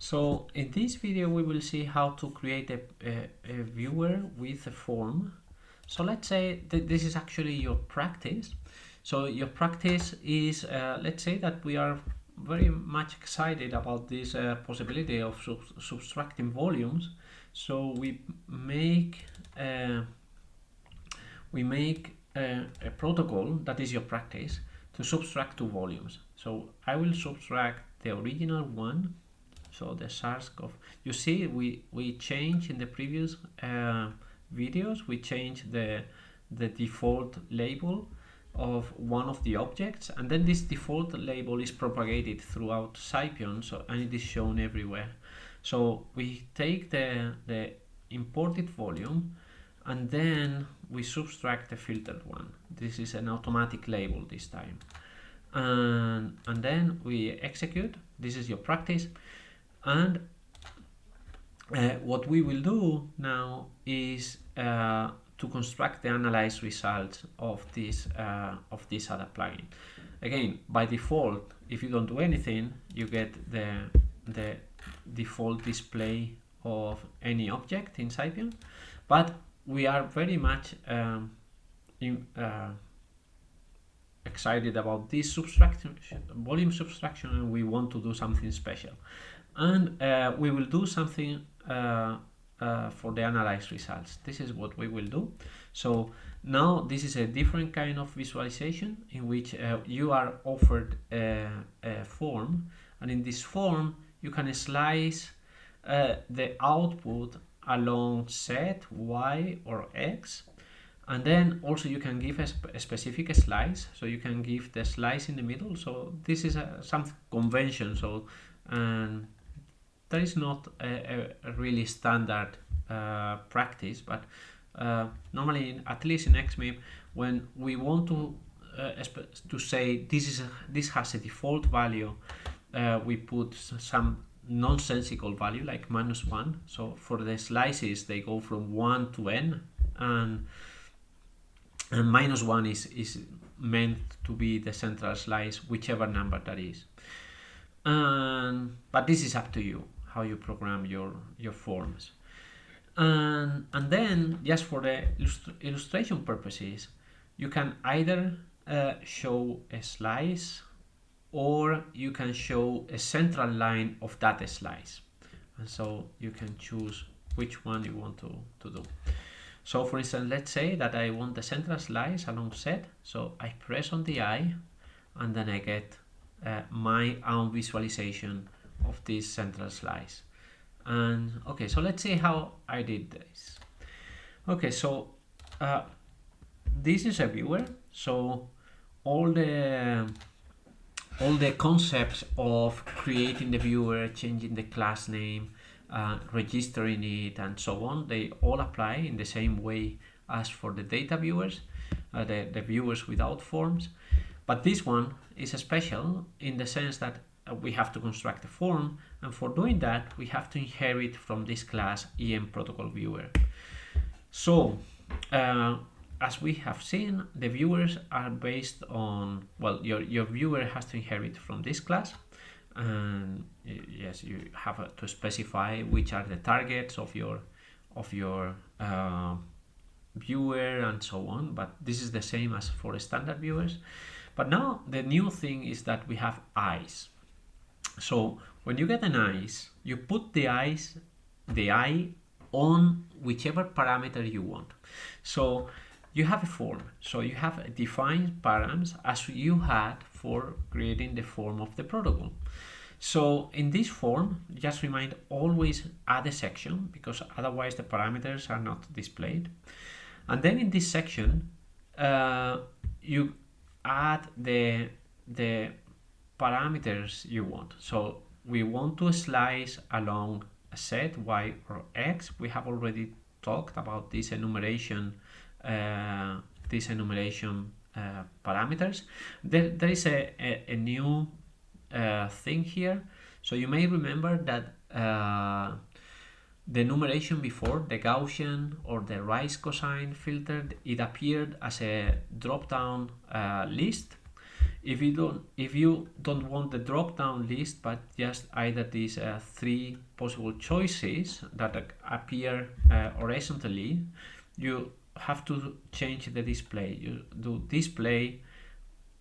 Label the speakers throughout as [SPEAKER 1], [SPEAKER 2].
[SPEAKER 1] So in this video we will see how to create a viewer with a form. So let's say that this is actually your practice. So your practice is, let's say that we are very much excited about this possibility of subtracting volumes. So we make a protocol that is your practice to subtract two volumes. So I will subtract the original one. So the SARS-CoV, you see, we changed in the previous videos, we changed the default label of one of the objects, and then this default label is propagated throughout Scipion, and it is shown everywhere. So we take the imported volume, and then we subtract the filtered one. This is an automatic label this time. And then we execute. This is your practice. And what we will do now is to construct the analyzed results of this other plugin. Again, by default, if you don't do anything, you get the default display of any object in Scipion. But we are very much excited about this volume subtraction, and we want to do something special. And we will do something for the analyzed results. This is what we will do. So now this is a different kind of visualization in which you are offered a form, and in this form you can slice the output along Z, Y, or X. And then also you can give a specific slice, so you can give the slice in the middle. So this is some convention. So there is not a really standard practice, but normally, at least in XMIP, when we want to say this has a default value, we put some nonsensical value like -1. So for the slices, they go from 1 to n, and -1 is meant to be the central slice, whichever number that is. But this is up to you, how you program your forms. And then, just for the illustration purposes, you can either show a slice, or you can show a central line of that slice. And so you can choose which one you want to do. So for instance, let's say that I want the central slice along Z. So I press on the eye, and then I get my own visualization of this central slice. And okay, so let's see how I did this. Okay, so this is a viewer. So all the concepts of creating the viewer, changing the class name, registering it, and so on, they all apply in the same way as for the data viewers, the viewers without forms. But this one is special in the sense that we have to construct a form, and for doing that we have to inherit from this class EM protocol viewer. So as we have seen, the viewers are based on, well, your viewer has to inherit from this class, and yes, you have to specify which are the targets of your viewer and so on. But this is the same as for standard viewers. But now the new thing is that we have eyes. So when you get an eyes, you put the eye on whichever parameter you want. So you have a form, so you have defined params as you had for creating the form of the protocol. So in this form, just remind, always add a section, because otherwise the parameters are not displayed. And then in this section, you add the parameters you want. So we want to slice along Z, Y, or X. We have already talked about this enumeration parameters. There is a new thing here. So you may remember that the enumeration before, the Gaussian or the rise cosine filter, it appeared as a drop-down list. If you don't want the drop down list, but just either these three possible choices that appear horizontally, you have to change the display. You do display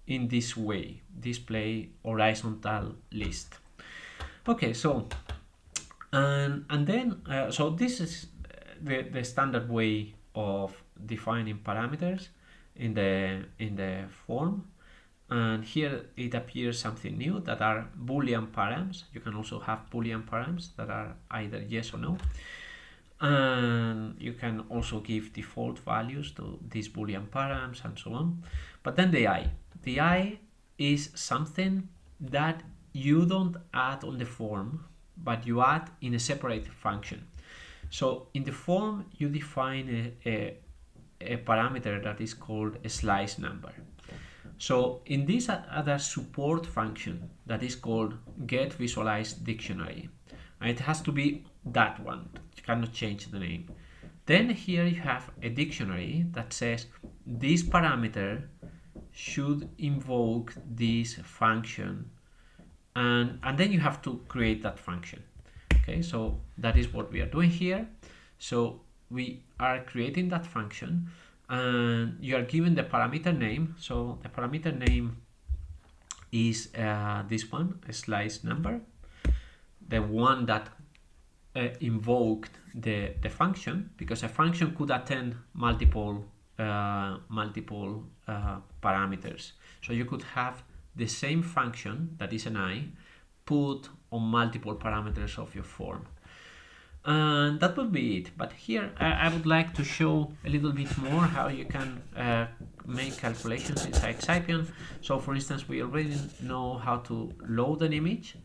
[SPEAKER 1] in this way, display horizontal list. Okay, so and then so this is the standard way of defining parameters in the form. And here it appears something new, that are Boolean params. You can also have Boolean params that are either yes or no. And you can also give default values to these Boolean params and so on. But then the I. The I is something that you don't add on the form, but you add in a separate function. So in the form, you define a parameter that is called a slice number. So in this other support function that is called getVisualizeDictionary, and it has to be that one. You cannot change the name. Then here you have a dictionary that says this parameter should invoke this function, and then you have to create that function. Okay, so that is what we are doing here. So we are creating that function, and you are given the parameter name. So the parameter name is this one, a slice number, the one that invoked the function, because a function could attend multiple parameters. So you could have the same function, that is an I, put on multiple parameters of your form. And that would be it. But here I would like to show a little bit more how you can make calculations inside Scipion. So for instance, we already know how to load an image.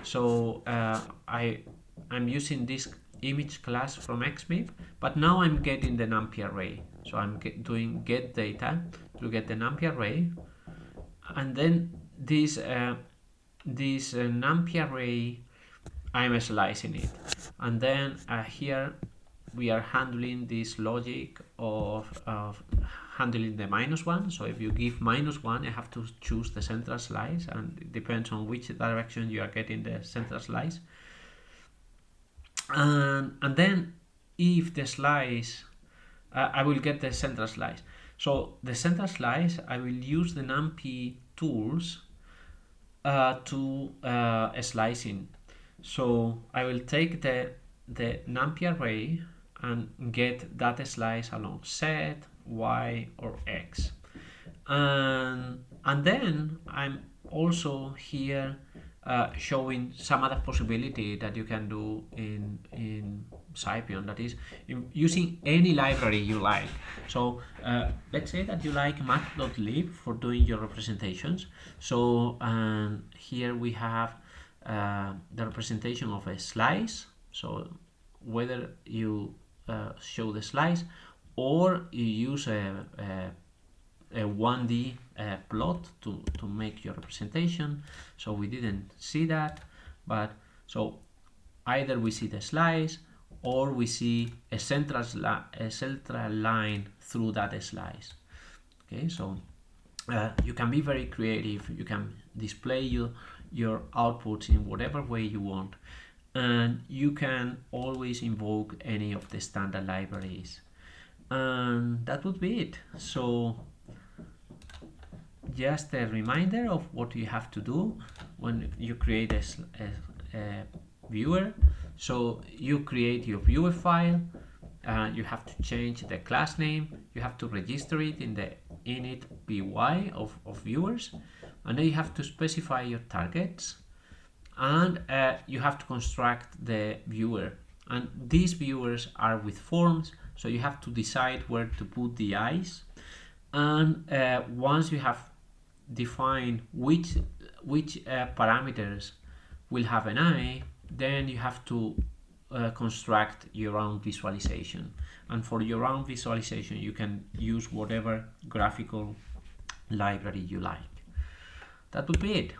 [SPEAKER 1] So I'm using this image class from XMIP, but now I'm getting the NumPy array. So I'm doing get data to get the NumPy array, and then this NumPy array, I'm slicing it, and then here we are handling this logic of handling the -1. So if you give -1, you have to choose the central slice, and it depends on which direction you are getting the central slice. And then if the slice, I will get the central slice. So the central slice, I will use the NumPy tools to slicing. So I will take the NumPy array and get that slice along Z, Y, or X. And then I'm also here showing some other possibility that you can do in Scipion, that is using any library you like. So let's say that you like matplotlib for doing your representations. So here we have the representation of a slice. So whether you show the slice or you use a 1D plot to make your representation. So we didn't see that, but so either we see the slice or we see a central line through that slice. Okay, so you can be very creative. You can display your outputs in whatever way you want, and you can always invoke any of the standard libraries, and that would be it. So just a reminder of what you have to do when you create a viewer. So you create your viewer file, you have to change the class name, you have to register it in the init py of viewers, and then you have to specify your targets, and you have to construct the viewer. And these viewers are with forms, so you have to decide where to put the eyes. And once you have defined which parameters will have an eye, then you have to construct your own visualization. And for your own visualization, you can use whatever graphical library you like. That would be it.